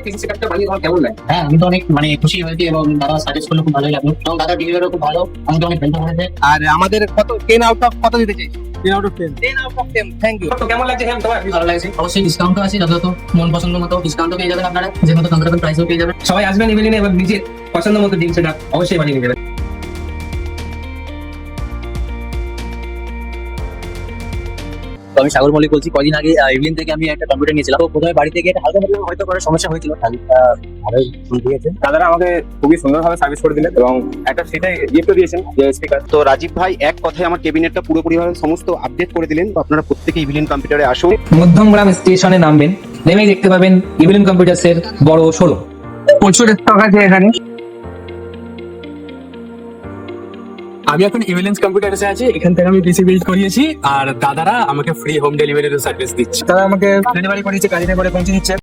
পিসি সেটআপটা বানিয়ে তোমার কেমন লাগে? হ্যাঁ, আমি তো অনেক খুশি হয়েছি এবং দাদা সাজেস্ট করলে খুব ভালোই লাগলো এবং দাদা ডেলিভারিও খুব ভালো, আমাকে অনেক হেল্প করেছে। আর আমাদের কত 10 আউট অফ কত দিতে চাই? 10 out of 10। 10 out of 10। Thank you. তো কেমন লাগছে হ্যাঁ তোমার? ভালো লাগছে। অবশ্যই ডিসকাউন্টও আছে, যথাযথ মন পছন্দ মতো ডিসকাউন্টও পেয়ে যাবেন আপনারা, যে মতো কমফোর্টেবল প্রাইসও পেয়ে যাবেন। সবাই আসবেন ইভেনিংয়ে এবং নিজের পছন্দ মতো ডিম সেটআপ অবশ্যই বানিয়ে নেবেন। তো আমি সাগর মল্লিক বলছি। কদিন আগে ইভিনিং থেকে আমি একটা কম্পিউটার নিয়েছিলাম। তো প্রথমে বাড়ি থেকে একটা হালকা মতো হয়তো করার সমস্যা হয়েছিল, খালিটা ভালোই দিয়েছে। দাদারা আমাকে খুবই সুন্দরভাবে সার্ভিস করে দিলেন এবং একটা সেটা গিফটও দিয়েছেন, যে স্পিকার। তো রাজীব ভাই এক কথায় আমার কেবিনেটটা পুরোপুরিভাবে সমস্ত আপডেট করে দিলেন। তো আপনারা প্রত্যেকে ইভিলিন কম্পিউটারে আসুন। মধ্যমগ্রাম স্টেশনে নামবেন, নেমেই দেখতে পাবেন ইভিলিন কম্পিউটার্সের বড় শোরুম। প্রচুর স্টক আছে এখানে। আমি এখন ইভিলেন্স কম্পিউটারে আছি, এখান থেকে আমি পিসি বিল্ড করিয়েছি আর দাদারা আমাকে ফ্রি হোম ডেলিভারির সার্ভিস দিচ্ছে। তারা আমাকে ডেলিভারি করিয়েছে, গাড়িতে করে পৌঁছে দিচ্ছে।